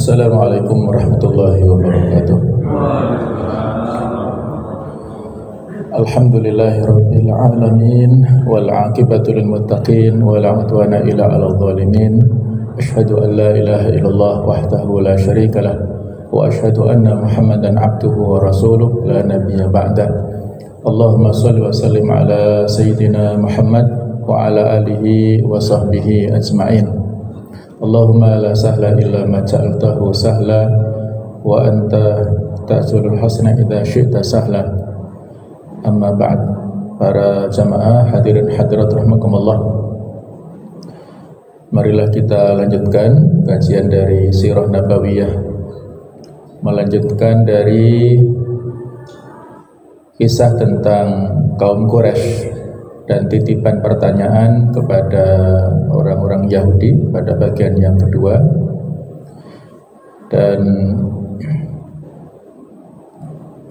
Assalamualaikum warahmatullahi wabarakatuh. Alhamdulillahirabbil alamin wal 'aqibatu lil muttaqin wa la 'udwana illa 'alal zalimin. Asyhadu an la ilaha illallah wahdahu la syarika lah wa asyhadu anna Muhammadan 'abduhu wa rasuluh la nabiyya ba'da. Allahumma shalli wa sallim ala sayyidina Muhammad wa ala alihi wa sahbihi ajma'in. Allahumma la sahla illa ma ja'altahu sahla wa anta ta'zulul hasna idza syi'ta sahla. Amma ba'd. Para jamaah hadirin hadirat rahimakumullah, marilah kita lanjutkan kajian dari Sirah Nabawiyah, melanjutkan dari kisah tentang kaum Quraisy dan titipan pertanyaan kepada orang-orang Yahudi pada bagian yang kedua. Dan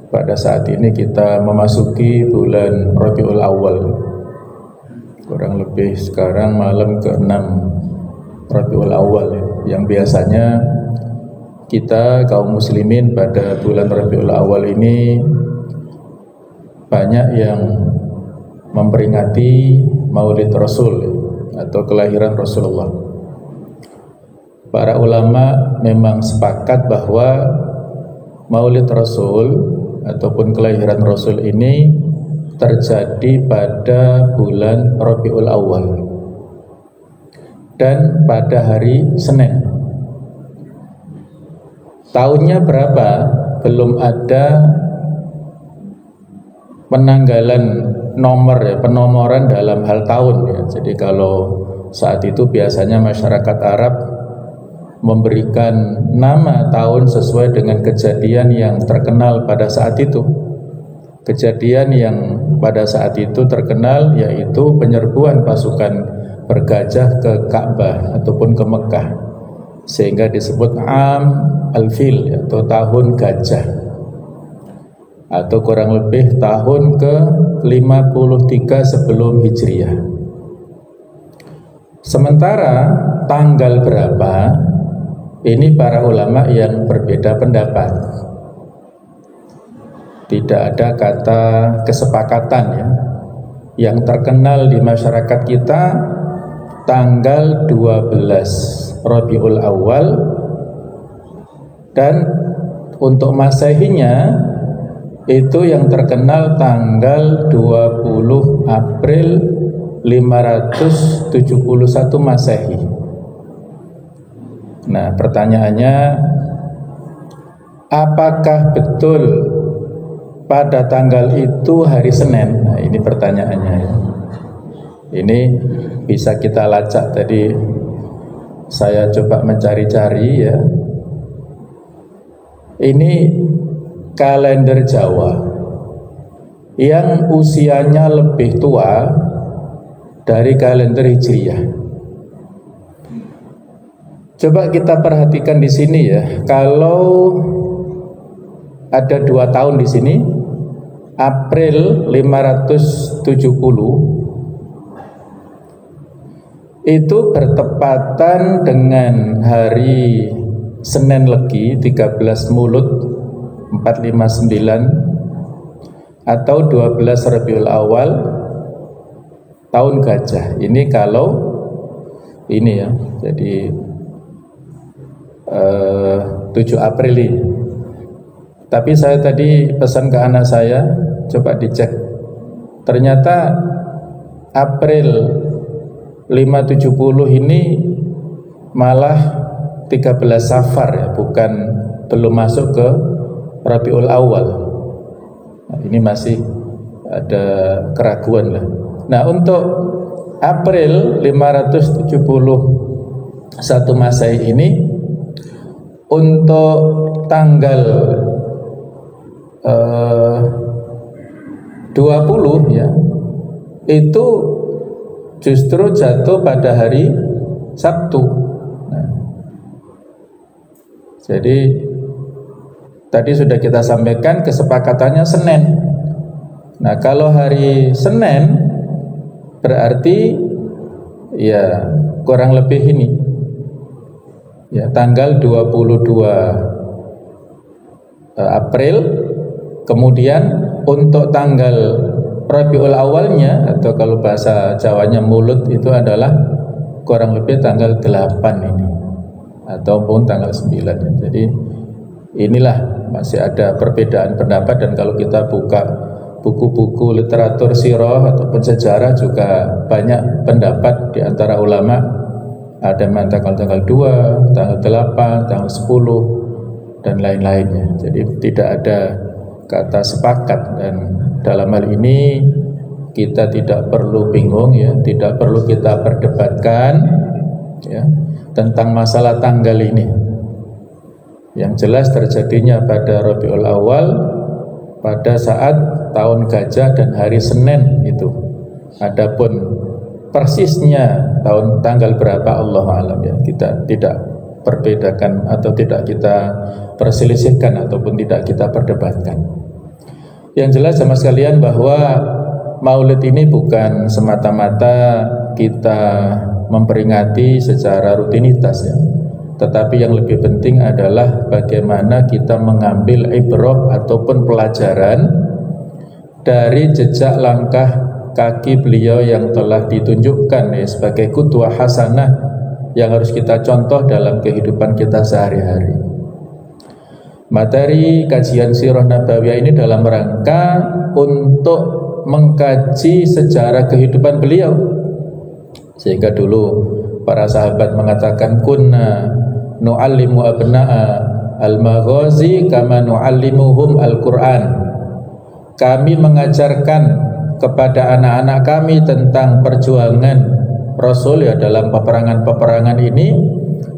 pada saat ini kita memasuki bulan Rabiul Awal, kurang lebih sekarang malam ke-6 Rabiul Awal, yang biasanya kita kaum muslimin pada bulan Rabiul Awal ini banyak yang memperingati Maulid Rasul atau kelahiran Rasulullah. Para ulama memang sepakat bahwa Maulid Rasul ataupun kelahiran Rasul ini terjadi pada bulan Rabiul Awal dan pada hari Senin. Tahunnya berapa? Belum ada penanggalan nomor ya, penomoran dalam hal tahun ya. Jadi kalau saat itu biasanya masyarakat Arab memberikan nama tahun sesuai dengan kejadian yang terkenal pada saat itu. Kejadian yang pada saat itu terkenal yaitu penyerbuan pasukan bergajah ke Ka'bah ataupun ke Mekah, sehingga disebut Am Al-Fil atau tahun gajah, atau kurang lebih tahun ke-53 sebelum Hijriah. Sementara tanggal berapa, ini para ulama yang berbeda pendapat. Tidak ada kata kesepakatan ya. Yang terkenal di masyarakat kita tanggal 12 Rabiul Awal, dan untuk Masehinya itu yang terkenal tanggal 20 April 571 Masehi. Nah, pertanyaannya, apakah betul pada tanggal itu hari Senin? Nah, ini pertanyaannya ya. Ini bisa kita lacak, tadi saya coba mencari-cari ya. Ini kalender Jawa yang usianya lebih tua dari kalender Hijriah. Coba kita perhatikan di sini ya. Kalau ada 2 tahun di sini, April 570 itu bertepatan dengan hari Senin Legi 13 Mulud 459 atau 12 Rabiul Awal tahun gajah. Ini kalau ini ya, jadi 7 April ini. Tapi saya tadi pesan ke anak saya, coba dicek. Ternyata April 570 ini malah 13 Safar ya, bukan, belum masuk ke Rabiul Awal. Nah, ini masih ada keraguan lah. Nah, untuk April 571 Masehi ini, untuk tanggal 20 ya, itu justru jatuh pada hari Sabtu. Nah, jadi tadi sudah kita sampaikan kesepakatannya Senin. Nah, kalau hari Senin berarti ya kurang lebih ini ya, tanggal 22 April. Kemudian untuk tanggal Rabiul Awalnya, atau kalau bahasa Jawanya Mulud, itu adalah kurang lebih tanggal 8 ini, ataupun tanggal 9. Jadi inilah masih ada perbedaan pendapat. Dan kalau kita buka buku-buku literatur sirah ataupun sejarah juga banyak pendapat di antara ulama. Ada yang mengatakan tanggal 2, tanggal 8, tanggal 10 dan lain-lainnya. Jadi tidak ada kata sepakat, dan dalam hal ini kita tidak perlu bingung ya, tidak perlu kita perdebatkan ya tentang masalah tanggal ini. Yang jelas terjadinya pada Rabiul Awal pada saat tahun gajah dan hari Senin itu. Adapun persisnya tanggal berapa Allah alam ya, kita tidak perbedakan atau tidak kita perselisihkan ataupun tidak kita perdebatkan. Yang jelas sama sekalian bahwa Maulid ini bukan semata-mata kita memperingati secara rutinitas ya, tetapi yang lebih penting adalah bagaimana kita mengambil ibrah ataupun pelajaran dari jejak langkah kaki beliau yang telah ditunjukkan ya, sebagai qudwah hasanah yang harus kita contoh dalam kehidupan kita sehari-hari. Materi kajian sirah nabawiyah ini dalam rangka untuk mengkaji sejarah kehidupan beliau, sehingga dulu para sahabat mengatakan kunna nu'allimu abna'a al-maghazi kama nu'allimuhum al-Qur'an. Kami mengajarkan kepada anak-anak kami tentang perjuangan Rasul ya dalam peperangan-peperangan ini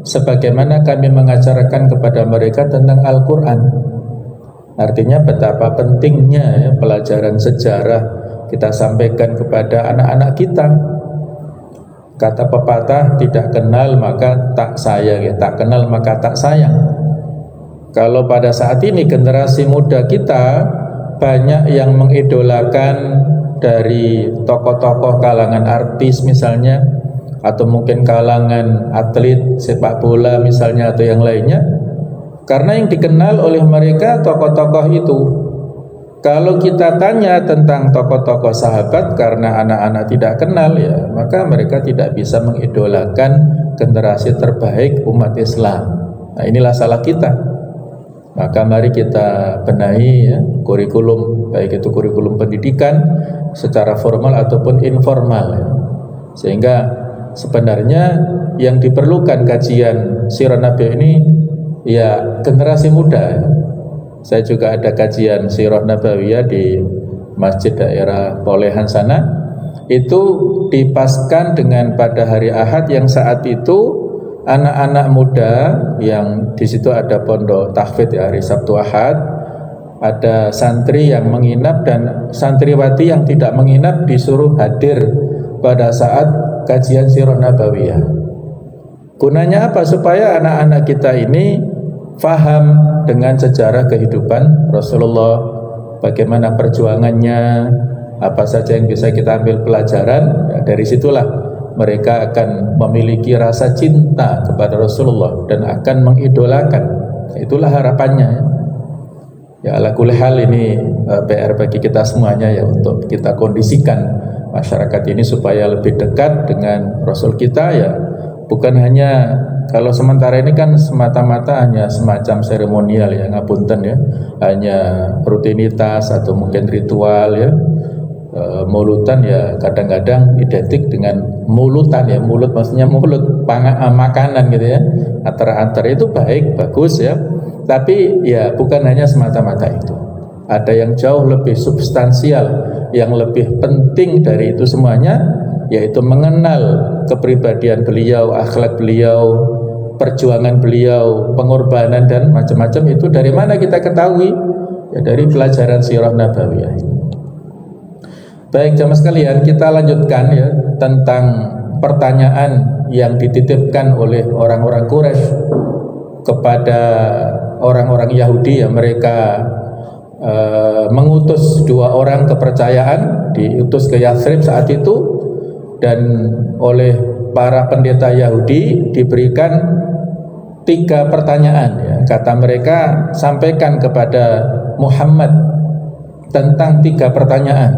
sebagaimana kami mengajarkan kepada mereka tentang Al-Quran. Artinya betapa pentingnya ya, pelajaran sejarah kita sampaikan kepada anak-anak kita. Kata pepatah, tidak kenal maka tak sayang ya, tak kenal maka tak sayang. Kalau pada saat ini generasi muda kita banyak yang mengidolakan dari tokoh-tokoh kalangan artis misalnya, atau mungkin kalangan atlet sepak bola misalnya, atau yang lainnya, karena yang dikenal oleh mereka tokoh-tokoh itu. Kalau kita tanya tentang tokoh-tokoh sahabat, karena anak-anak tidak kenal ya, maka mereka tidak bisa mengidolakan generasi terbaik umat Islam. Nah, inilah salah kita. Maka mari kita benahi ya, kurikulum, baik itu kurikulum pendidikan secara formal ataupun informal ya. Sehingga sebenarnya yang diperlukan kajian sirah Nabi ini ya generasi muda ya. Saya juga ada kajian sirah nabawiyah di masjid daerah Polehan sana. Itu dipaskan dengan pada hari Ahad yang saat itu anak-anak muda yang di situ ada pondok tahfidz ya, hari Sabtu Ahad, ada santri yang menginap dan santriwati yang tidak menginap disuruh hadir pada saat kajian sirah nabawiyah. Gunanya apa? Supaya anak-anak kita ini faham dengan sejarah kehidupan Rasulullah, bagaimana perjuangannya, apa saja yang bisa kita ambil pelajaran ya, dari situlah mereka akan memiliki rasa cinta kepada Rasulullah dan akan mengidolakan. Itulah harapannya ya. Ala kulli hal ini PR bagi kita semuanya ya, untuk kita kondisikan masyarakat ini supaya lebih dekat dengan Rasul kita ya. Bukan hanya, kalau sementara ini kan semata-mata hanya semacam seremonial ya, ngapunten ya, hanya rutinitas atau mungkin ritual ya. Mulutan ya kadang-kadang identik dengan mulutan ya, mulut maksudnya mulut makanan gitu ya, antar-antar itu baik, bagus ya, tapi ya bukan hanya semata-mata itu, ada yang jauh lebih substansial, yang lebih penting dari itu semuanya, yaitu mengenal kepribadian beliau, akhlak beliau, perjuangan beliau, pengorbanan dan macam-macam. Itu dari mana kita ketahui? Ya dari pelajaran sirah nabawiyah ini. Baik jamaah sekalian, kita lanjutkan ya tentang pertanyaan yang dititipkan oleh orang-orang Quraisy kepada orang-orang Yahudi ya. Mereka mengutus 2 orang kepercayaan, diutus ke Yathrib saat itu, dan oleh para pendeta Yahudi diberikan 3 pertanyaan ya. Kata mereka, sampaikan kepada Muhammad tentang 3 pertanyaan.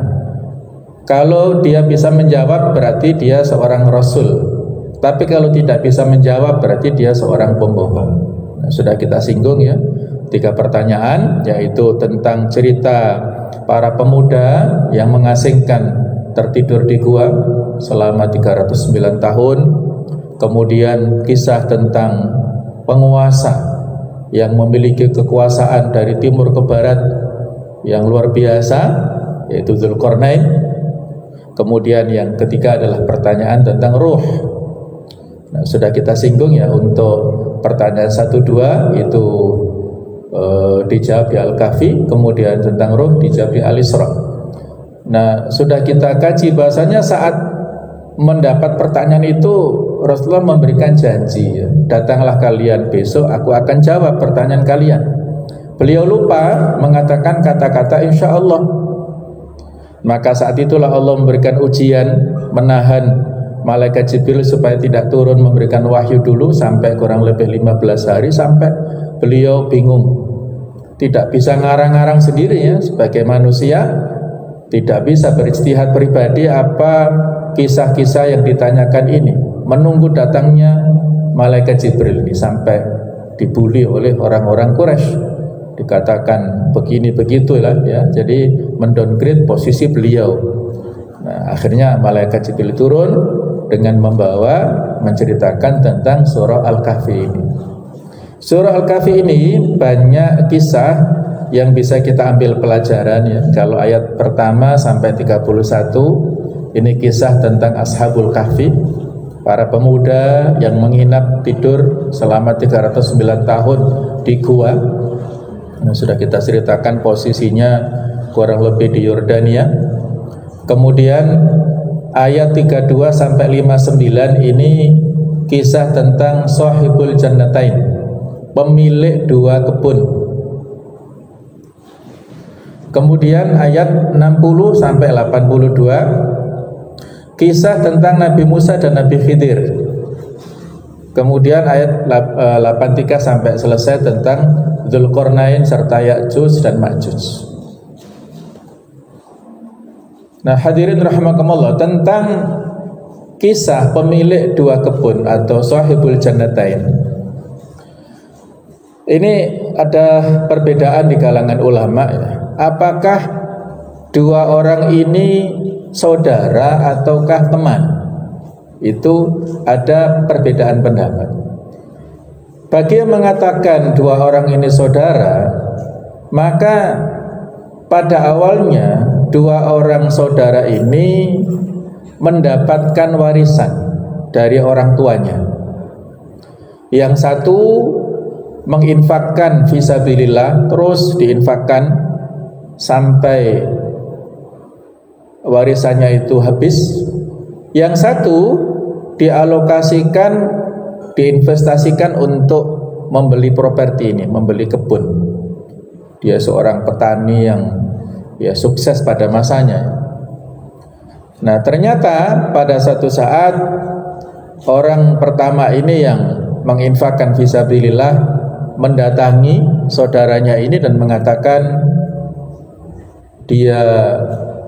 Kalau dia bisa menjawab berarti dia seorang rasul. Tapi kalau tidak bisa menjawab berarti dia seorang pembohong. Nah, sudah kita singgung ya 3 pertanyaan, yaitu tentang cerita para pemuda yang mengasingkan tertidur di gua selama 309 tahun. Kemudian kisah tentang penguasa yang memiliki kekuasaan dari timur ke barat yang luar biasa, yaitu Dzulqarnain. Kemudian yang ketiga adalah pertanyaan tentang ruh. Nah, sudah kita singgung ya, untuk pertanyaan 1-2 itu dijawab di Al-Kahfi, kemudian tentang ruh dijawab di Al-Isra. Nah, sudah kita kaji bahasanya saat mendapat pertanyaan itu Rasulullah memberikan janji ya, datanglah kalian besok, aku akan jawab pertanyaan kalian. Beliau lupa mengatakan kata-kata insya Allah. Maka saat itulah Allah memberikan ujian, menahan malaikat Jibril supaya tidak turun memberikan wahyu dulu sampai kurang lebih 15 hari, sampai beliau bingung, tidak bisa ngarang-ngarang sendiri ya, sebagai manusia tidak bisa berijtihad pribadi apa kisah-kisah yang ditanyakan ini. Menunggu datangnya malaikat Jibril ini sampai dibully oleh orang-orang Quraisy, dikatakan begini begitulah ya, jadi mendowngrade posisi beliau. Nah, akhirnya malaikat Jibril turun dengan membawa menceritakan tentang surah Al-Kahfi ini. Surah Al-Kahfi ini banyak kisah yang bisa kita ambil pelajaran ya. Kalau ayat pertama sampai 31 ini kisah tentang Ashabul Kahfi, para pemuda yang menginap tidur selama 309 tahun di gua. Nah, sudah kita ceritakan posisinya kurang lebih di Yordania. Kemudian ayat 32 sampai 59 ini kisah tentang Shahibul Jannatain, pemilik 2 kebun. Kemudian ayat 60 sampai 82 kisah tentang Nabi Musa dan Nabi Khidir. Kemudian ayat 83 sampai selesai tentang Dzulqarnain serta Ya'juj dan Ma'juj. Nah, hadirin rahimakumullah, tentang kisah pemilik 2 kebun atau Shahibul Jannatain. Ini ada perbedaan di kalangan ulama ya. Apakah 2 orang ini saudara ataukah teman? Itu ada perbedaan pendapat. Bagi yang mengatakan 2 orang ini saudara, maka pada awalnya 2 orang saudara ini mendapatkan warisan dari orang tuanya. Yang satu menginfakkan fisabilillah, terus diinfakkan sampai warisannya itu habis. Yang satu dialokasikan, diinvestasikan untuk membeli properti ini, membeli kebun. Dia seorang petani yang ya sukses pada masanya. Nah, ternyata pada suatu saat orang pertama ini yang menginfakkan fisabilillah mendatangi saudaranya ini dan mengatakan dia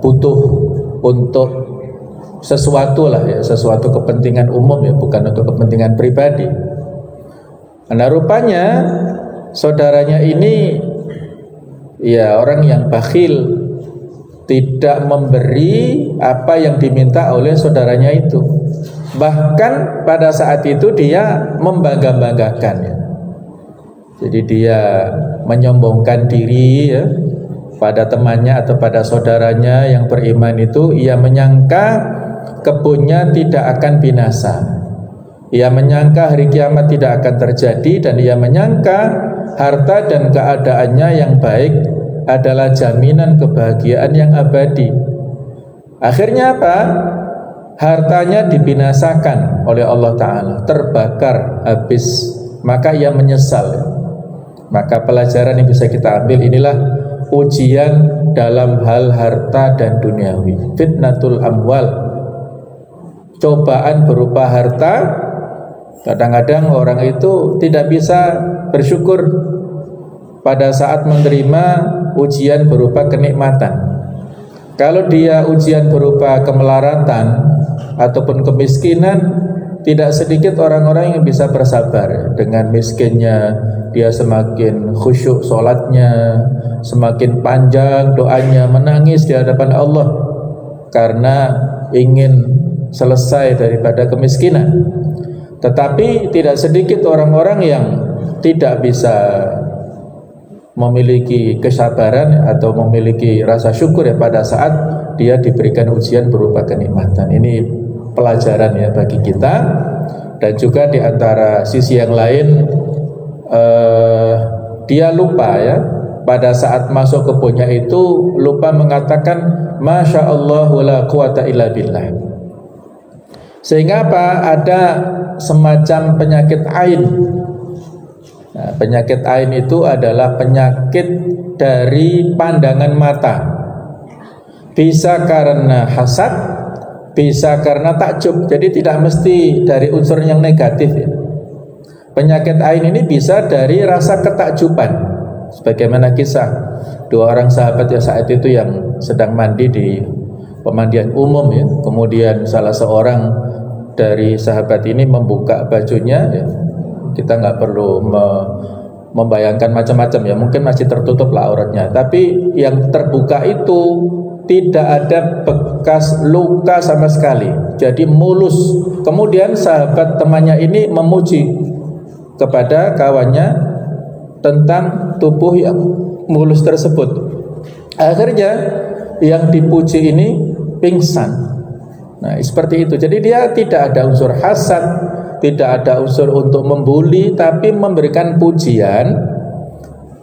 butuh untuk sesuatu lah ya, sesuatu kepentingan umum ya, bukan untuk kepentingan pribadi. Nah, rupanya saudaranya ini ya orang yang bakhil, tidak memberi apa yang diminta oleh saudaranya itu. Bahkan pada saat itu dia membangga-banggakan ya. Jadi dia menyombongkan diri ya pada temannya atau pada saudaranya yang beriman itu. Ia menyangka kebunnya tidak akan binasa. Ia menyangka hari kiamat tidak akan terjadi, dan ia menyangka harta dan keadaannya yang baik adalah jaminan kebahagiaan yang abadi. Akhirnya apa? Hartanya dibinasakan oleh Allah Ta'ala, terbakar habis. Maka ia menyesal. Maka pelajaran yang bisa kita ambil, inilah ujian dalam hal harta dan duniawi. Fitnatul amwal, cobaan berupa harta Kadang-kadang orang itu tidak bisa bersyukur pada saat menerima ujian berupa kenikmatan. Kalau dia ujian berupa kemelaratan ataupun kemiskinan, tidak sedikit orang-orang yang bisa bersabar. Dengan miskinnya dia semakin khusyuk sholatnya, semakin panjang doanya, menangis di hadapan Allah karena ingin selesai daripada kemiskinan. Tetapi tidak sedikit orang-orang yang tidak bisa memiliki kesabaran atau memiliki rasa syukur ya pada saat dia diberikan ujian berupa kenikmatan. Ini pelajaran ya bagi kita. Dan juga di antara sisi yang lain, dia lupa ya pada saat masuk kebunnya itu lupa mengatakan Masya Allah la quwata illa billah. Sehingga apa? Ada semacam penyakit ain. Nah, penyakit ain itu adalah penyakit dari pandangan mata. Bisa karena hasad, bisa karena takjub. Jadi tidak mesti dari unsur yang negatif ya. Penyakit ain ini bisa dari rasa ketakjuban. Sebagaimana kisah dua orang sahabat ya saat itu yang sedang mandi di pemandian umum ya. Kemudian salah seorang dari sahabat ini membuka bajunya ya. Kita nggak perlu membayangkan macam-macam ya, mungkin masih tertutup lah auratnya, tapi yang terbuka itu tidak ada bekas luka sama sekali, jadi mulus. Kemudian sahabat temannya ini memuji kepada kawannya tentang tubuh yang mulus tersebut. Akhirnya yang dipuji ini pingsan. Nah, seperti itu. Jadi dia tidak ada unsur hasad, tidak ada unsur untuk membuli, tapi memberikan pujian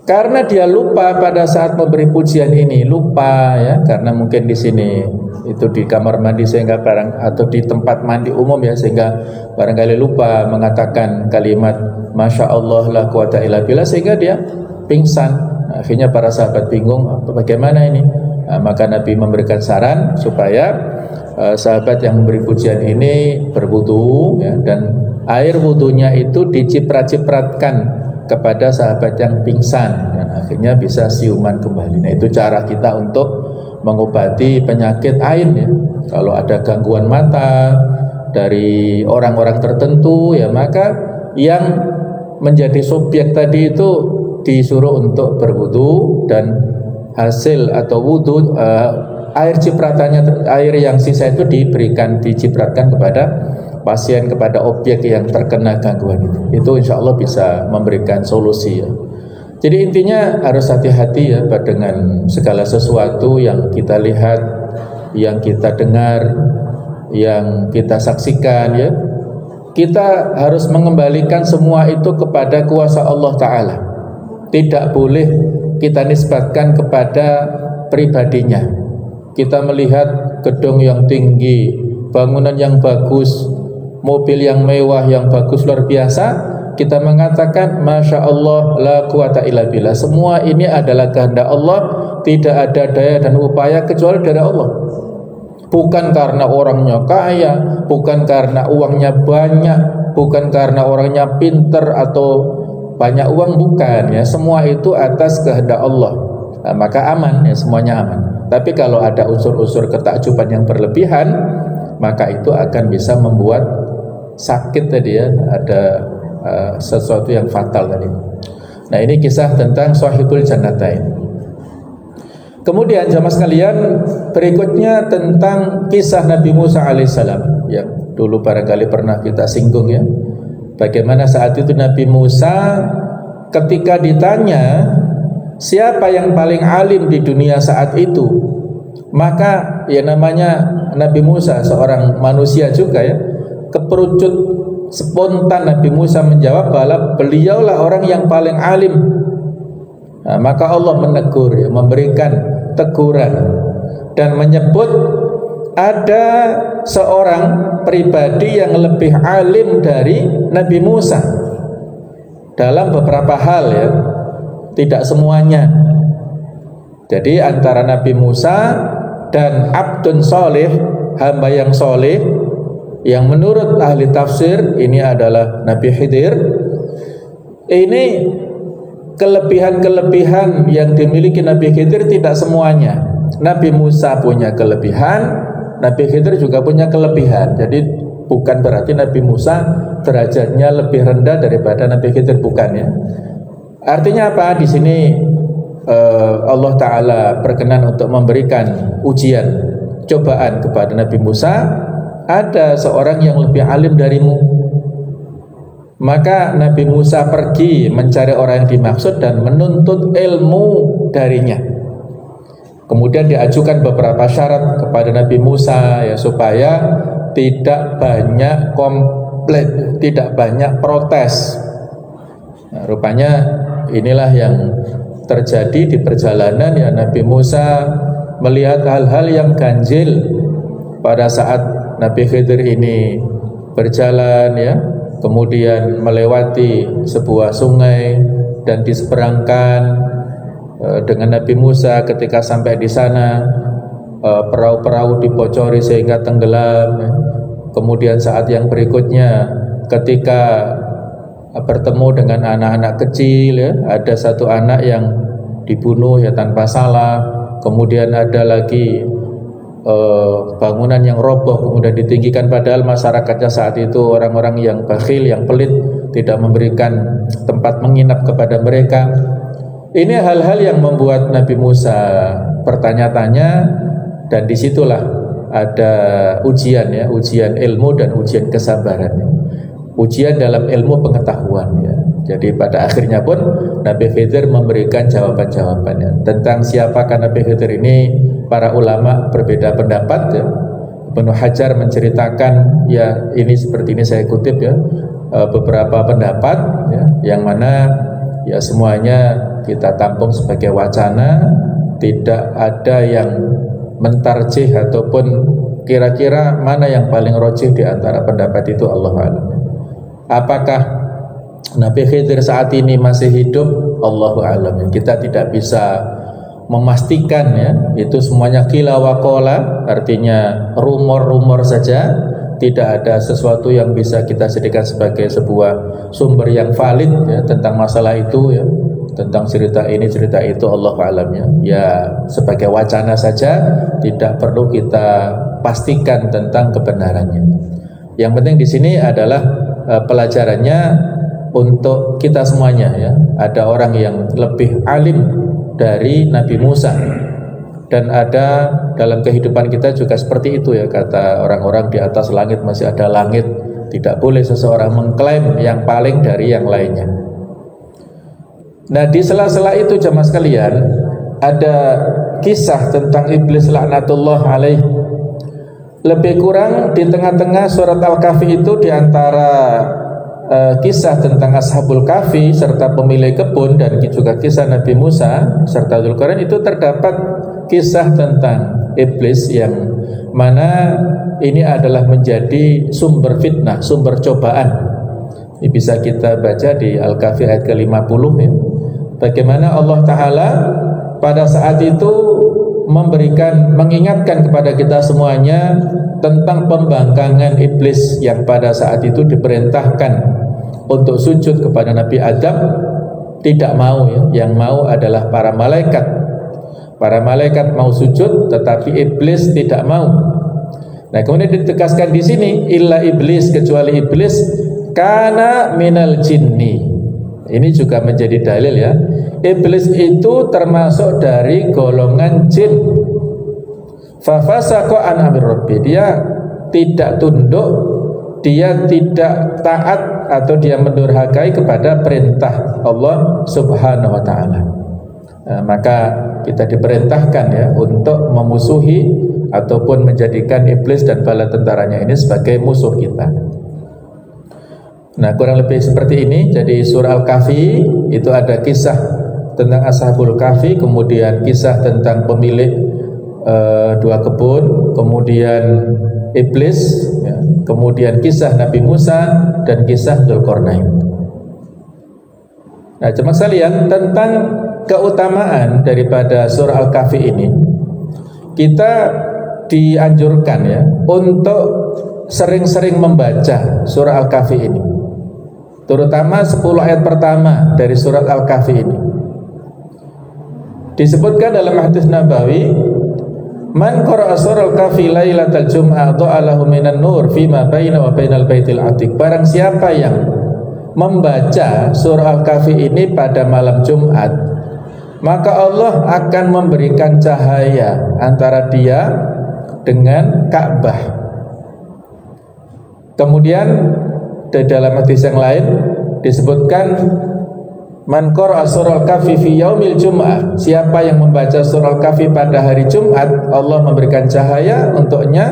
karena dia lupa pada saat memberi pujian ini, lupa ya, karena mungkin di sini itu di kamar mandi sehingga barang atau di tempat mandi umum ya, sehingga barangkali lupa mengatakan kalimat Masya Allah la quwata illa billah sehingga dia pingsan. Nah, akhirnya para sahabat bingung bagaimana ini. Nah, maka Nabi memberikan saran supaya sahabat yang memberi pujian ini berwudu ya, dan air wudunya itu diciprat-cipratkan kepada sahabat yang pingsan dan akhirnya bisa siuman kembali. Nah, itu cara kita untuk mengobati penyakit ain ya. Kalau ada gangguan mata dari orang-orang tertentu ya, maka yang menjadi subjek tadi itu disuruh untuk berwudu dan hasil atau wudu air cipratannya, air yang sisa itu dicipratkan kepada pasien, kepada objek yang terkena gangguan itu. Itu insya Allah bisa memberikan solusi ya. Jadi intinya harus hati-hati ya dengan segala sesuatu yang kita lihat, yang kita dengar, yang kita saksikan ya. Kita harus mengembalikan semua itu kepada kuasa Allah Ta'ala. Tidak boleh kita nisbatkan kepada pribadinya. Kita melihat gedung yang tinggi, bangunan yang bagus, mobil yang mewah, yang bagus luar biasa, kita mengatakan Masya Allah la quwata illa billah. Semua ini adalah kehendak Allah, tidak ada daya dan upaya kecuali dari Allah. Bukan karena orangnya kaya, bukan karena uangnya banyak, bukan karena orangnya pinter atau banyak uang, bukan ya. Semua itu atas kehendak Allah. Nah, maka aman ya, semuanya aman. Tapi kalau ada unsur-unsur ketakjuban yang berlebihan, maka itu akan bisa membuat sakit tadi ya, ada sesuatu yang fatal tadi. Nah, ini kisah tentang Shahibul Jannatain. Kemudian jamaah sekalian, berikutnya tentang kisah Nabi Musa alaihissalam yang dulu barangkali pernah kita singgung ya. Bagaimana saat itu Nabi Musa ketika ditanya siapa yang paling alim di dunia saat itu, maka ya namanya Nabi Musa seorang manusia juga ya, keperucut spontan Nabi Musa menjawab bahwa beliaulah orang yang paling alim. Nah, maka Allah menegur ya, memberikan teguran dan menyebut ada seorang pribadi yang lebih alim dari Nabi Musa dalam beberapa hal ya, tidak semuanya. Jadi antara Nabi Musa dan abdun soleh, hamba yang soleh, yang menurut ahli tafsir ini adalah Nabi Khidir. Ini kelebihan-kelebihan yang dimiliki Nabi Khidir tidak semuanya. Nabi Musa punya kelebihan, Nabi Khidir juga punya kelebihan. Jadi bukan berarti Nabi Musa derajatnya lebih rendah daripada Nabi Khidir, bukan ya. Artinya apa? Di sini Allah Ta'ala berkenan untuk memberikan ujian, cobaan kepada Nabi Musa. Ada seorang yang lebih alim darimu, maka Nabi Musa pergi mencari orang yang dimaksud dan menuntut ilmu darinya. Kemudian diajukan beberapa syarat kepada Nabi Musa ya, supaya tidak banyak komplain, tidak banyak protes. Nah, rupanya inilah yang terjadi di perjalanan ya. Nabi Musa melihat hal-hal yang ganjil pada saat Nabi Khidir ini berjalan ya, kemudian melewati sebuah sungai dan diseberangkan dengan Nabi Musa. Ketika sampai di sana perahu-perahu dibocori sehingga tenggelam ya. Kemudian saat yang berikutnya ketika bertemu dengan anak-anak kecil ya, ada satu anak yang dibunuh ya tanpa salah. Kemudian ada lagi bangunan yang roboh kemudian ditinggikan, padahal masyarakatnya saat itu orang-orang yang bakhil, yang pelit, tidak memberikan tempat menginap kepada mereka. Ini hal-hal yang membuat Nabi Musa bertanya-tanya, dan disitulah ada ujian ya, ujian ilmu dan ujian kesabaran ya. Ujian dalam ilmu pengetahuan ya. Jadi pada akhirnya pun Nabi Khidir memberikan jawaban-jawabannya. Tentang siapakah Nabi Khidir ini, para ulama berbeda pendapat ya. Ibnu Hajar menceritakan ya, ini seperti ini saya kutip ya, beberapa pendapat ya, yang mana ya semuanya kita tampung sebagai wacana, tidak ada yang mentarjih ataupun kira-kira mana yang paling rajih di antara pendapat itu, Allahu a'lam. Apakah Nabi Khidir saat ini masih hidup? Allahu a'lam. Kita tidak bisa memastikan ya, itu semuanya qila wa qala, artinya rumor-rumor saja, tidak ada sesuatu yang bisa kita jadikan sebagai sebuah sumber yang valid ya, tentang masalah itu ya, tentang cerita ini cerita itu, Allahu a'lam ya. Ya sebagai wacana saja, tidak perlu kita pastikan tentang kebenarannya. Yang penting di sini adalah pelajarannya untuk kita semuanya ya. Ada orang yang lebih alim dari Nabi Musa, dan ada dalam kehidupan kita juga seperti itu ya. Kata orang-orang, di atas langit masih ada langit. Tidak boleh seseorang mengklaim yang paling dari yang lainnya. Nah, di sela-sela itu jemaah sekalian, ada kisah tentang iblis laknatullah alaih. Lebih kurang di tengah-tengah surat Al-Kahfi itu, di antara kisah tentang Ashabul Kahfi serta pemilik kebun, dan juga kisah Nabi Musa serta Dzulqarnain, itu terdapat kisah tentang iblis yang mana ini adalah menjadi sumber fitnah, sumber cobaan. Ini bisa kita baca di Al-Kahfi ayat ke-50 ya. Bagaimana Allah Ta'ala pada saat itu mengingatkan kepada kita semuanya tentang pembangkangan iblis yang pada saat itu diperintahkan untuk sujud kepada Nabi Adam, tidak mau ya. Yang mau adalah para malaikat. Para malaikat mau sujud, tetapi iblis tidak mau. Nah, kemudian ditegaskan di sini, illa iblis, kecuali iblis, kana minal jinni. Ini juga menjadi dalil ya. Iblis itu termasuk dari golongan jin. Fafasaqa an amri rabbi. Dia tidak tunduk, dia tidak taat, atau dia mendurhakai kepada perintah Allah Subhanahu wa taala. Maka kita diperintahkan ya untuk memusuhi ataupun menjadikan iblis dan bala tentaranya ini sebagai musuh kita. Nah, kurang lebih seperti ini. Jadi surah Al-Kahfi itu ada kisah tentang Ashabul Kahfi, kemudian kisah tentang pemilik dua kebun, kemudian iblis ya, kemudian kisah Nabi Musa dan kisah Dzulqarnain. Nah, jemaah sekalian, tentang keutamaan daripada surah Al-Kahfi ini, kita dianjurkan ya untuk sering-sering membaca surah Al-Kahfi ini, terutama 10 ayat pertama dari surat Al-Kahfi ini. Disebutkan dalam hadis Nabawi, man qara'a surah Al-Kahfi lailatal jum'ah dha'alahu minan nur fima baina wa bainal baitil atiq. Barang siapa yang membaca surah Al-Kahfi ini pada malam Jumat, maka Allah akan memberikan cahaya antara dia dengan Ka'bah. Kemudian di dalam hadis yang lain disebutkan, man qara'a surah Al-Kahfi fi yaumil jum'ah, siapa yang membaca surah Al-Kahfi pada hari Jumat, Allah memberikan cahaya untuknya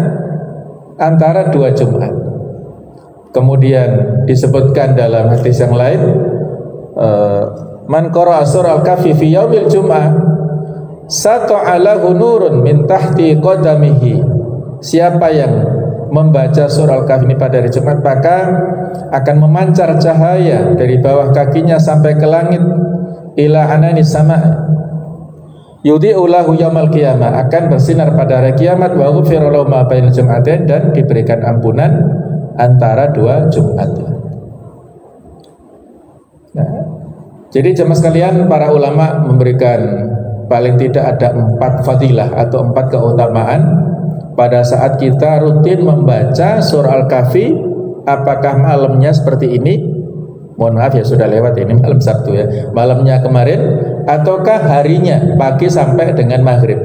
antara 2 Jumat. Kemudian disebutkan dalam hadis yang lain, man qara'a surah Al-Kahfi fi yaumil jum'ah sata'a lahu nurun min tahti qadamihi, siapa yang membaca surah Al-Kahfi ini pada hari Jumat, maka akan memancar cahaya dari bawah kakinya sampai ke langit, ila anani sama, yudhi'u lahu yaumal qiyamah, akan bersinar pada hari kiamat, wa ghufira lahu ma bainal jum'atain, dan diberikan ampunan antara 2 Jumat. Nah, jadi jemaah sekalian, para ulama memberikan paling tidak ada 4 fadilah atau 4 keutamaan pada saat kita rutin membaca surah Al-Kahfi. Apakah malamnya seperti ini? Mohon maaf ya, sudah lewat ini malam Sabtu ya, malamnya kemarin, ataukah harinya pagi sampai dengan maghrib?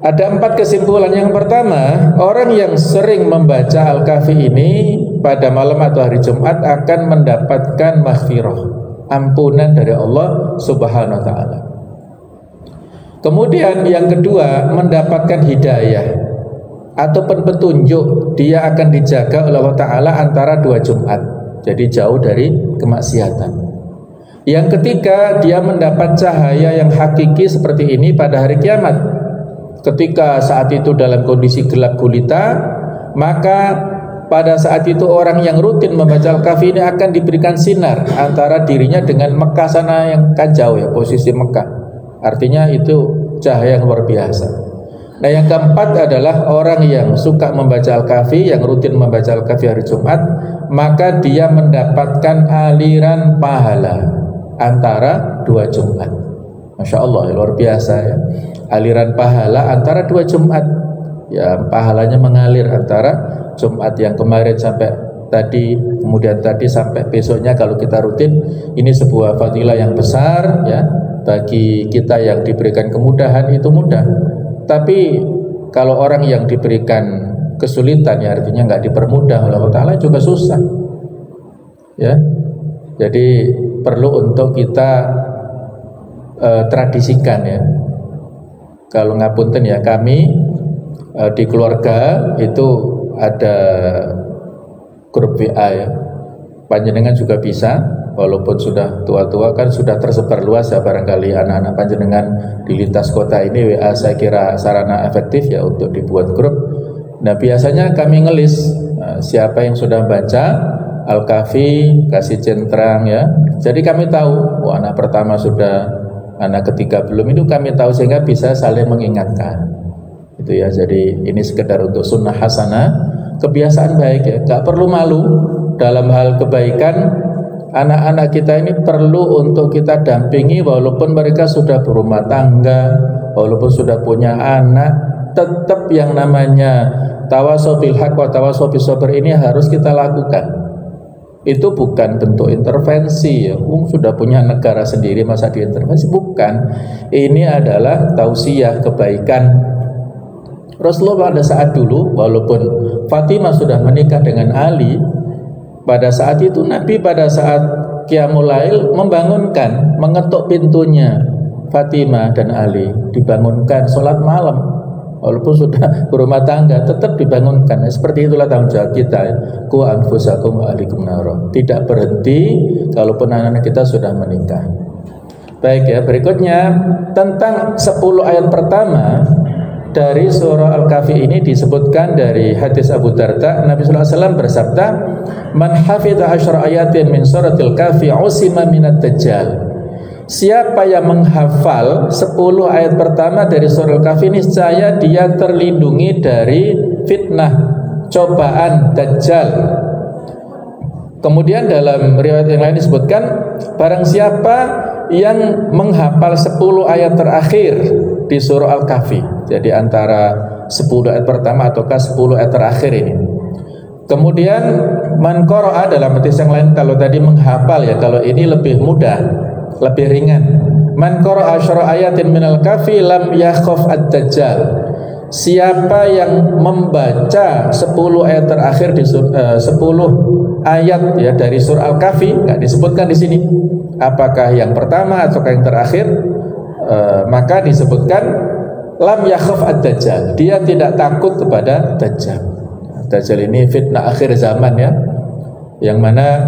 Ada 4 kesimpulan. Yang pertama, orang yang sering membaca Al-Kahfi ini pada malam atau hari Jumat akan mendapatkan maghfirah, ampunan dari Allah Subhanahu wa ta'ala. Kemudian yang kedua, mendapatkan hidayah ataupun petunjuk, dia akan dijaga oleh Allah Ta'ala antara 2 Jumat, jadi jauh dari kemaksiatan. Yang ketiga, dia mendapat cahaya yang hakiki seperti ini pada hari kiamat. Ketika saat itu dalam kondisi gelap gulita, maka pada saat itu orang yang rutin membaca Al-Kahfi ini akan diberikan sinar antara dirinya dengan Mekah sana, yang kan jauh ya posisi Mekah. Artinya itu cahaya yang luar biasa. Nah, yang keempat adalah orang yang suka membaca Al-Kahfi, yang rutin membaca Al-Kahfi hari Jumat, maka dia mendapatkan aliran pahala antara 2 Jumat. Masya Allah, luar biasa ya. Aliran pahala antara 2 Jumat. Ya, pahalanya mengalir antara Jumat yang kemarin sampai tadi, kemudian tadi sampai besoknya. Kalau kita rutin, ini sebuah fadilah yang besar ya. Bagi kita yang diberikan kemudahan itu mudah, tapi kalau orang yang diberikan kesulitan, ya artinya nggak dipermudah oleh Allah Ta'ala, juga susah ya. Jadi perlu untuk kita tradisikan ya. Kalau ngapunten ya, kami di keluarga itu ada grup WA ya, panjenengan juga bisa. Walaupun sudah tua-tua kan sudah tersebar luas ya, barangkali anak-anak panjenengan di lintas kota ini WA saya kira sarana efektif ya untuk dibuat grup. Nah, biasanya kami ngelis siapa yang sudah baca Al-Kahfi, kasih centrang ya. Jadi kami tahu, oh, anak pertama sudah, anak ketiga belum, itu kami tahu sehingga bisa saling mengingatkan. Itu ya, jadi ini sekedar untuk sunnah hasanah, kebiasaan baik ya, gak perlu malu dalam hal kebaikan. Anak-anak kita ini perlu untuk kita dampingi, walaupun mereka sudah berumah tangga, walaupun sudah punya anak, tetap yang namanya tawasau bil haq wa tawasau bis sabr ini harus kita lakukan. Itu bukan bentuk intervensi ya, sudah punya negara sendiri masa diintervensi, bukan. Ini adalah tausiah kebaikan. Rasulullah pada saat dulu, walaupun Fatimah sudah menikah dengan Ali, pada saat itu Nabi pada saat Qiyamul Lail membangunkan, mengetuk pintunya Fatimah dan Ali, dibangunkan sholat malam. Walaupun sudah berumah tangga tetap dibangunkan. Seperti itulah tanggung jawab kita. Qu anfusakum wa ahlikum nara. Tidak berhenti kalaupun anak-anak kita sudah menikah. Baik ya, berikutnya tentang 10 ayat pertama dari surah Al-Kahfi ini disebutkan dari hadis Abu Darda, Nabi sallallahu alaihi wasallam bersabda, "Man hafidha 10 ayatin min suratil Kahfi usima minad dajjal." Siapa yang menghafal 10 ayat pertama dari surah Al-Kahfi, niscaya dia terlindungi dari fitnah cobaan Dajjal. Kemudian dalam riwayat yang lain disebutkan, barang siapa yang menghafal 10 ayat terakhir di surah Al-Kahfi, jadi antara 10 ayat pertama ataukah 10 ayat terakhir ini. Kemudian man qara'a, dalam hadis yang lain kalau tadi menghafal ya, kalau ini lebih mudah, lebih ringan. Man qara'a 10 ayatin minal kahfi lam yakhaf ad-dajjal. Siapa yang membaca 10 ayat terakhir di 10 ayat ya dari surah Al-Kahfi, enggak disebutkan di sini apakah yang pertama atau yang terakhir, maka disebutkan lam yakhaf ad-dajjal, dia tidak takut kepada Dajjal. Dajjal ini fitnah akhir zaman ya, yang mana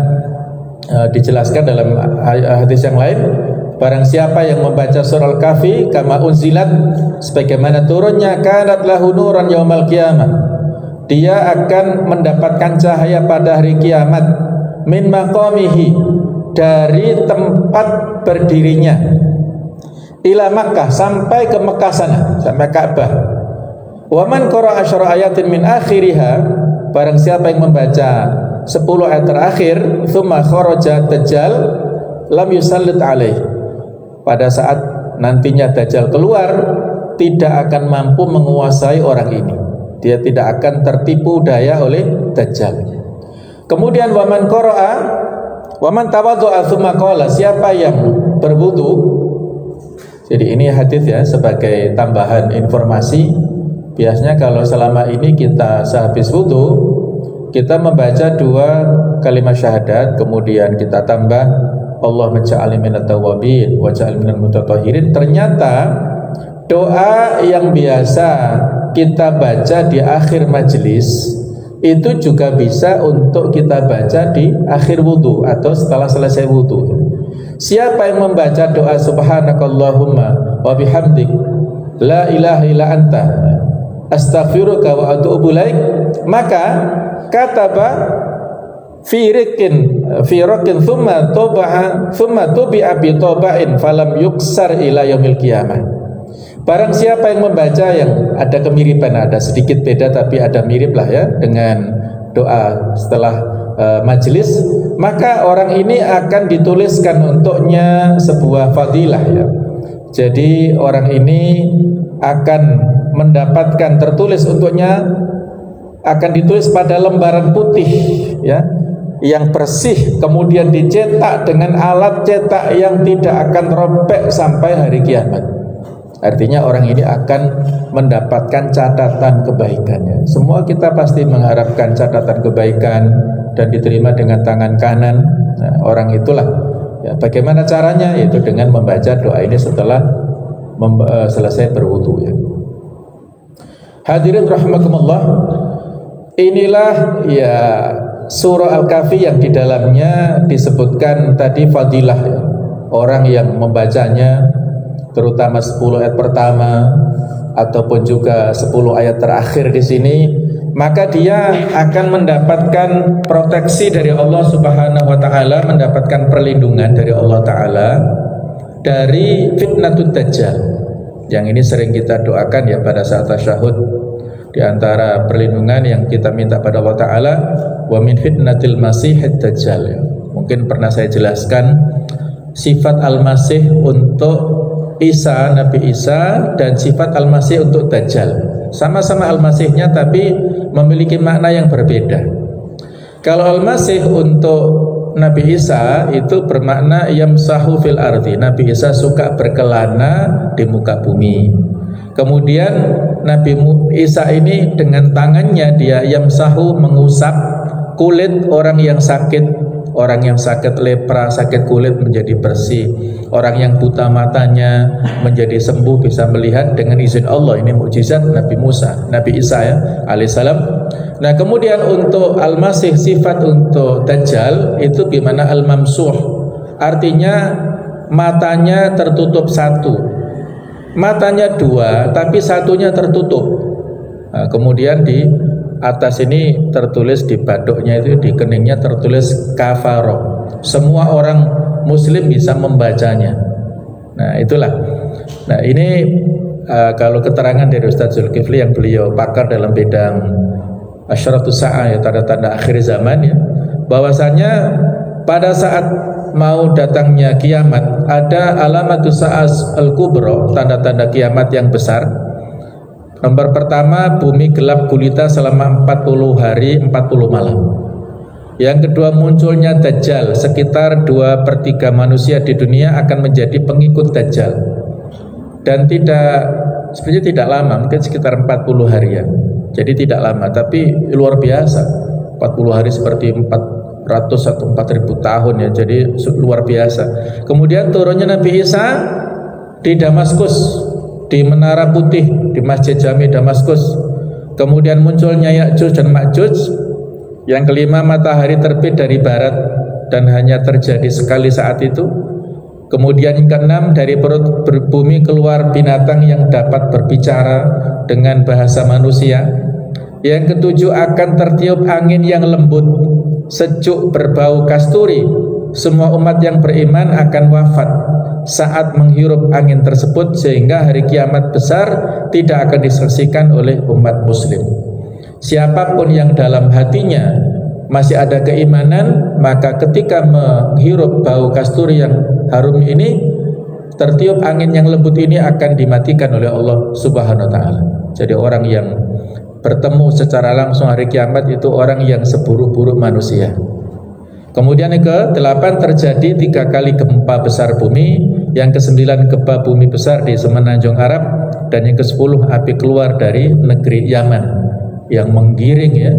dijelaskan dalam hadis yang lain, barang siapa yang membaca surah Al-Kahfi kama unzilat, sebagaimana turunnya, kanat lahu nuran yaumal qiyamah, dia akan mendapatkan cahaya pada hari kiamat, min maqamihi, dari tempat berdirinya, ila Makkah, sampai ke Mekah sana, sampai Ka'bah. Wa man qara'a 10 ayatin min akhiriha, barang siapa yang membaca 10 ayat terakhir, tsumma kharaja dajjal lam yusallit alaih, pada saat nantinya Dajjal keluar, tidak akan mampu menguasai orang ini, dia tidak akan tertipu daya oleh Dajjal. Kemudian waman qara'a waman tawaddu'a tsumma qala, siapa yang berwudu. Jadi ini hadis ya, sebagai tambahan informasi. Biasanya kalau selama ini kita sehabis wudu, kita membaca 2 kalimat syahadat, kemudian kita tambah Allah menja'alni minat tawabin wa ja'alni minal mutatahhirin. Ternyata doa yang biasa kita baca di akhir majelis itu juga bisa untuk kita baca di akhir wudu atau setelah selesai wudu. Siapa yang membaca doa subhanakallahumma wa bihamdik la ilaha illa anta astaghfiruka wa atubu ilaik, maka kataba fi rakin thumma tubi'a bi taba'in falam yuksar ila yaumil qiyamah. Barang siapa yang membaca, yang ada kemiripan, ada sedikit beda tapi ada mirip lah ya dengan doa setelah majelis, maka orang ini akan dituliskan untuknya sebuah fadilah ya. Jadi orang ini akan mendapatkan, tertulis untuknya, akan ditulis pada lembaran putih ya, yang bersih, kemudian dicetak dengan alat cetak yang tidak akan robek sampai hari kiamat. Artinya orang ini akan mendapatkan catatan kebaikannya. Semua kita pasti mengharapkan catatan kebaikan dan diterima dengan tangan kanan. Nah, orang itulah ya, bagaimana caranya? Yaitu dengan membaca doa ini setelah selesai berwudu ya. Hadirin rahimakumullah, inilah ya surah Al-Kahfi yang di dalamnya disebutkan tadi fadilah ya. Orang yang membacanya, terutama 10 ayat pertama ataupun juga 10 ayat terakhir di sini, maka dia akan mendapatkan proteksi dari Allah Subhanahu wa taala, mendapatkan perlindungan dari Allah taala dari fitnatud dajjal. Yang ini sering kita doakan ya pada saat tasyahud. Di antara perlindungan yang kita minta pada Allah taala, wa min fitnatil masihid dajjal ya. Mungkin pernah saya jelaskan sifat al-masih untuk Isa, Nabi Isa, dan sifat al-masih untuk Dajjal. Sama-sama al-masihnya tapi memiliki makna yang berbeda. Kalau al-masih untuk Nabi Isa itu bermakna yamsahu fil ardi, Nabi Isa suka berkelana di muka bumi. Kemudian Nabi Isa ini dengan tangannya dia yamsahu, mengusap kulit orang yang sakit. Orang yang sakit lepra, sakit kulit menjadi bersih. Orang yang buta matanya menjadi sembuh, bisa melihat dengan izin Allah. Ini mukjizat Nabi Isa ya alaihissalam. Nah kemudian untuk al-masih, sifat untuk Dajjal itu gimana? Al-mamsuh, artinya matanya tertutup satu, matanya dua tapi satunya tertutup. Nah, kemudian di atas ini tertulis, di baduknya itu, di keningnya tertulis kafaro. Semua orang muslim bisa membacanya. Nah itulah. Nah ini kalau keterangan dari Ustaz Zulkifli yang beliau pakar dalam bidang asyratus sa'ah, ya, tanda-tanda akhir zaman, ya, bahwasanya pada saat mau datangnya kiamat ada alamatus sa'as al-kubra, tanda-tanda kiamat yang besar. Nomor pertama, bumi gelap gulita selama 40 hari 40 malam. Yang kedua, munculnya Dajjal. Sekitar 2/3 manusia di dunia akan menjadi pengikut Dajjal. Dan sebenarnya tidak lama, mungkin sekitar 40 harian. Jadi tidak lama, tapi luar biasa. 40 hari seperti 400 atau 4000 tahun, ya. Jadi luar biasa. Kemudian turunnya Nabi Isa di Damaskus, di Menara Putih, di Masjid Jami Damaskus. Kemudian munculnya Ya'juj dan Ma'juj. Yang kelima, matahari terbit dari barat dan hanya terjadi sekali saat itu. Kemudian yang keenam, dari perut bumi keluar binatang yang dapat berbicara dengan bahasa manusia. Yang ketujuh, akan tertiup angin yang lembut, sejuk, berbau kasturi. Semua umat yang beriman akan wafat saat menghirup angin tersebut, sehingga hari kiamat besar tidak akan disaksikan oleh umat muslim. Siapapun yang dalam hatinya masih ada keimanan, maka ketika menghirup bau kasturi yang harum ini, tertiup angin yang lembut ini, akan dimatikan oleh Allah Subhanahu wa ta'ala. Jadi orang yang bertemu secara langsung hari kiamat itu orang yang seburuk-buruk manusia. Kemudian yang ke-8, terjadi 3 kali gempa besar bumi. Yang ke-9, gempa bumi besar di semenanjung Arab. Dan yang ke-10, api keluar dari negeri Yaman yang menggiring, ya.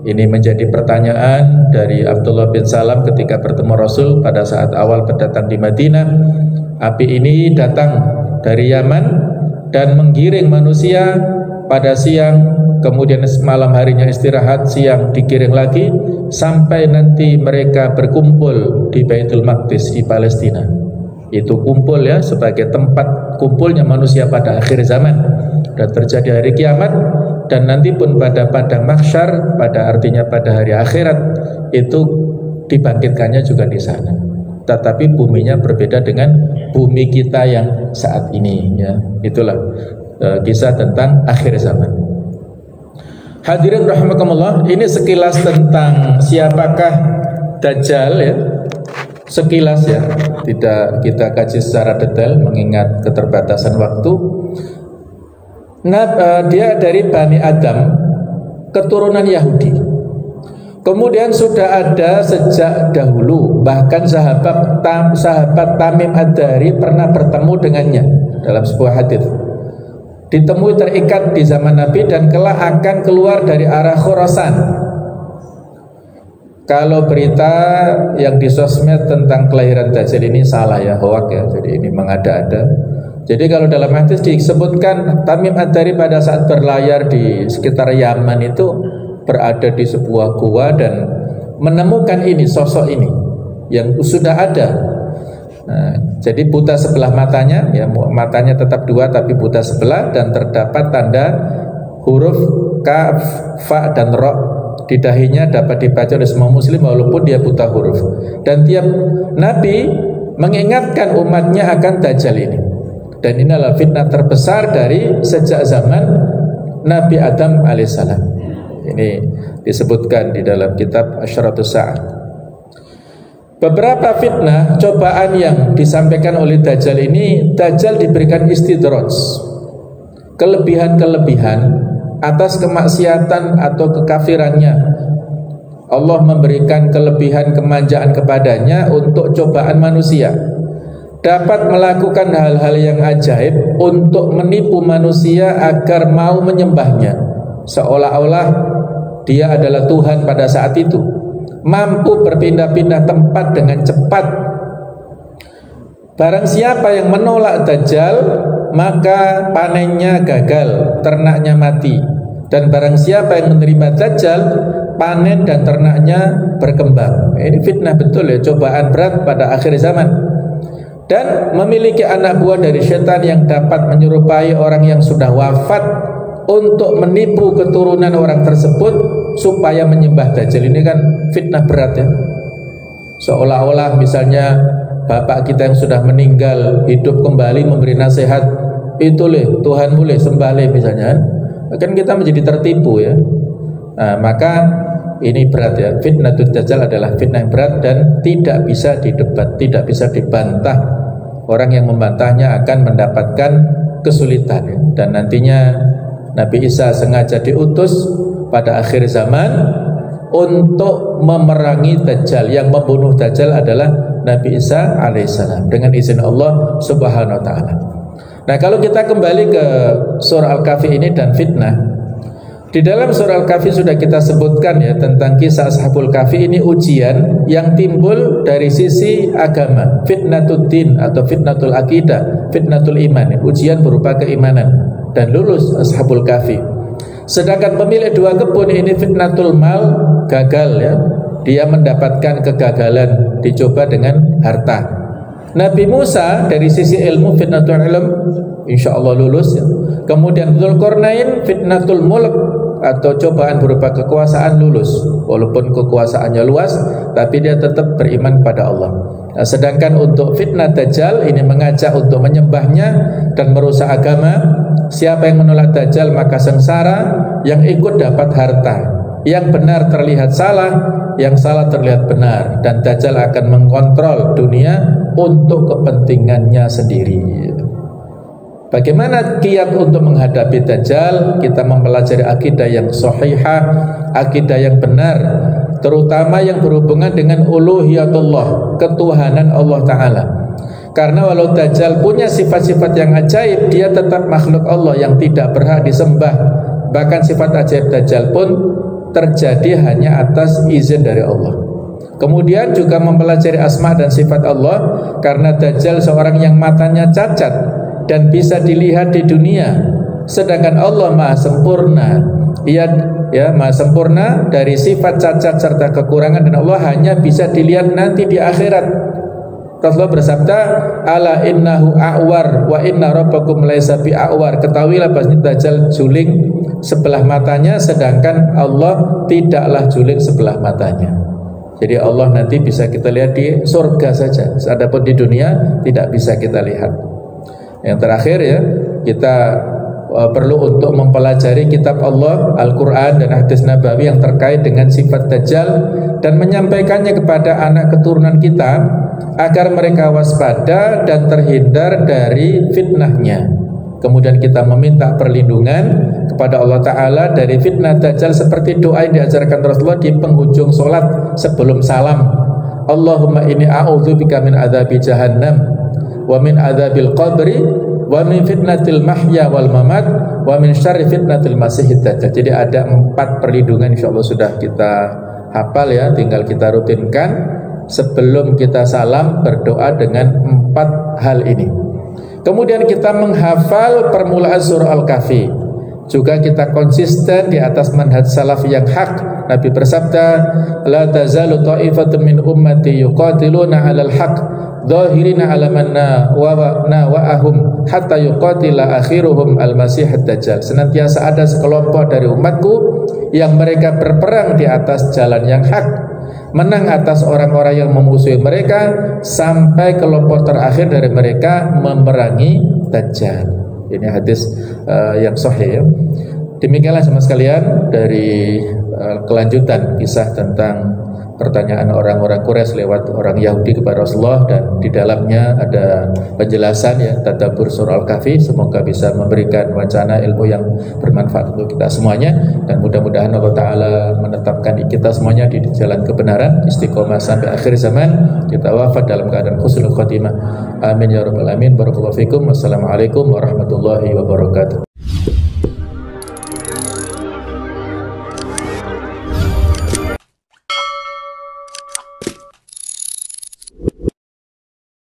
Ini menjadi pertanyaan dari Abdullah bin Salam ketika bertemu Rasul pada saat awal berdatang di Madinah. Api ini datang dari Yaman dan menggiring manusia pada siang, kemudian malam harinya istirahat, siang digiring lagi, sampai nanti mereka berkumpul di Baitul Maqdis di Palestina. Itu kumpul, ya, sebagai tempat kumpulnya manusia pada akhir zaman. Dan terjadi hari kiamat, dan nanti pun pada padang mahsyar, pada artinya pada hari akhirat, itu dibangkitkannya juga di sana. Tetapi buminya berbeda dengan bumi kita yang saat ini, ya. Itulah kisah tentang akhir zaman. Hadirin rahimakumullah, ini sekilas tentang siapakah Dajjal, ya. Sekilas, ya, tidak kita kaji secara detail mengingat keterbatasan waktu. Dia dari Bani Adam, keturunan Yahudi. Kemudian sudah ada sejak dahulu, bahkan sahabat Tamim Ad-Dari pernah bertemu dengannya dalam sebuah hadis. Ditemui terikat di zaman Nabi dan kelak akan keluar dari arah Khurasan. Kalau berita yang di sosmed tentang kelahiran Dajjal ini salah, ya, hoak, ya. Jadi ini mengada-ada. Jadi kalau dalam hadis disebutkan Tamim Ad-Dari pada saat berlayar di sekitar Yaman itu berada di sebuah gua dan menemukan ini, sosok ini yang sudah ada. Nah, jadi buta sebelah matanya, ya, matanya tetap 2 tapi buta sebelah, dan terdapat tanda huruf kaf, fa dan ra di dahinya, dapat dibaca oleh semua muslim walaupun dia buta huruf. Dan tiap nabi mengingatkan umatnya akan Dajjal ini. Dan ini adalah fitnah terbesar dari sejak zaman Nabi Adam alaihissalam. Ini disebutkan di dalam kitab Asyratus Sa'ah. Beberapa fitnah, cobaan yang disampaikan oleh Dajjal ini, Dajjal diberikan istidraj, kelebihan-kelebihan atas kemaksiatan atau kekafirannya. Allah memberikan kelebihan kemanjaan kepadanya untuk cobaan manusia. Dapat melakukan hal-hal yang ajaib untuk menipu manusia agar mau menyembahnya, seolah-olah dia adalah Tuhan pada saat itu. Mampu berpindah-pindah tempat dengan cepat. Barang siapa yang menolak Dajjal, maka panennya gagal, ternaknya mati. Dan barang siapa yang menerima Dajjal, panen dan ternaknya berkembang. Ini fitnah betul, ya, cobaan berat pada akhir zaman. Dan memiliki anak buah dari setan yang dapat menyerupai orang yang sudah wafat untuk menipu keturunan orang tersebut supaya menyembah Dajjal. Ini kan fitnah berat, ya. Seolah-olah misalnya bapak kita yang sudah meninggal hidup kembali memberi nasihat, itu leh Tuhan boleh sembah leh misalnya, kan kita menjadi tertipu, ya. Maka ini berat ya, fitnatul dajjal adalah fitnah yang berat dan tidak bisa didebat, tidak bisa dibantah. Orang yang membantahnya akan mendapatkan kesulitan ya. Dan nantinya Nabi Isa sengaja diutus pada akhir zaman untuk memerangi Dajjal. Yang membunuh Dajjal adalah Nabi Isa alaihissalam dengan izin Allah subhanahu wa ta'ala. Nah, kalau kita kembali ke surah Al-Kahfi ini dan fitnah, di dalam surah Al-Kahfi sudah kita sebutkan ya tentang kisah Ashabul Kahfi. Ini ujian yang timbul dari sisi agama, fitnatul din atau fitnatul akidah, fitnatul iman, ujian berupa keimanan, dan lulus Ashabul Kahfi. Sedangkan pemilik 2 kebun ini fitnatul mal, gagal ya, dia mendapatkan kegagalan, dicoba dengan harta. Nabi Musa dari sisi ilmu fitnatul ilm, insya Allah lulus ya. Kemudian Dzulqarnain fitnatul mulk atau cobaan berupa kekuasaan, lulus. Walaupun kekuasaannya luas, tapi dia tetap beriman pada Allah. Nah, sedangkan untuk fitnah Dajjal ini mengajak untuk menyembahnya dan merusak agama. Siapa yang menolak Dajjal maka sengsara, yang ikut dapat harta. Yang benar terlihat salah, yang salah terlihat benar, dan Dajjal akan mengontrol dunia untuk kepentingannya sendiri. Bagaimana kiat untuk menghadapi Dajjal? Kita mempelajari akidah yang sahihah, akidah yang benar, terutama yang berhubungan dengan uluhiyatullah, ketuhanan Allah Ta'ala. Karena walau Dajjal punya sifat-sifat yang ajaib, dia tetap makhluk Allah yang tidak berhak disembah. Bahkan sifat ajaib Dajjal pun terjadi hanya atas izin dari Allah. Kemudian juga mempelajari asma dan sifat Allah, karena Dajjal seorang yang matanya cacat dan bisa dilihat di dunia, sedangkan Allah maha sempurna. Ia ya maha sempurna dari sifat cacat serta kekurangan, dan Allah hanya bisa dilihat nanti di akhirat. Rasulullah bersabda, ala innahu a'war wa inna rabbakum laisa bi a'war. Ketahuilah bahwa Dajjal juling sebelah matanya, sedangkan Allah tidaklah juling sebelah matanya. Jadi Allah nanti bisa kita lihat di surga saja, adapun di dunia tidak bisa kita lihat. Yang terakhir ya, kita perlu untuk mempelajari kitab Allah, Al-Quran dan hadis Nabawi yang terkait dengan sifat Dajjal, dan menyampaikannya kepada anak keturunan kita agar mereka waspada dan terhindar dari fitnahnya. Kemudian kita meminta perlindungan kepada Allah Ta'ala dari fitnah Dajjal seperti doa yang diajarkan Rasulullah di penghujung sholat sebelum salam. Allahumma inni a'udzubika min adzabi jahannam wa min adzabil qabri wa min fitnatil mahya wal mamat wa min syarri fitnatil masiihid dajjal. Jadi ada 4 perlindungan, insyaallah sudah kita hafal ya, tinggal kita rutinkan sebelum kita salam, berdoa dengan 4 hal ini. Kemudian kita menghafal permulaan surah Al-Kahfi. Juga kita konsisten di atas manhaj salaf yang hak. Nabi bersabda, la tazalu ta'ifatun min ummati yuqatiluna 'alal haqq dhahirina 'ala manna wa na'ahum hatta yuqatila akhiruhum al-masih ad-dajjal. Senantiasa ada sekelompok dari umatku yang mereka berperang di atas jalan yang hak, menang atas orang-orang yang memusuhi mereka sampai kelompok terakhir dari mereka memerangi Dajjal. Ini hadis yang sahih. Demikianlah sama sekalian dari kelanjutan kisah tentang pertanyaan orang-orang Quraisy lewat orang Yahudi kepada Rasulullah, dan di dalamnya ada penjelasan ya, tadabbur surah Al-Kahfi. Semoga bisa memberikan wacana ilmu yang bermanfaat untuk kita semuanya, dan mudah-mudahan Allah Ta'ala menetapkan kita semuanya di jalan kebenaran, istiqomah sampai akhir zaman, kita wafat dalam keadaan husnul khotimah. Amin ya rabbal alamin. Barakallahu fikum. Wassalamualaikum warahmatullahi wabarakatuh.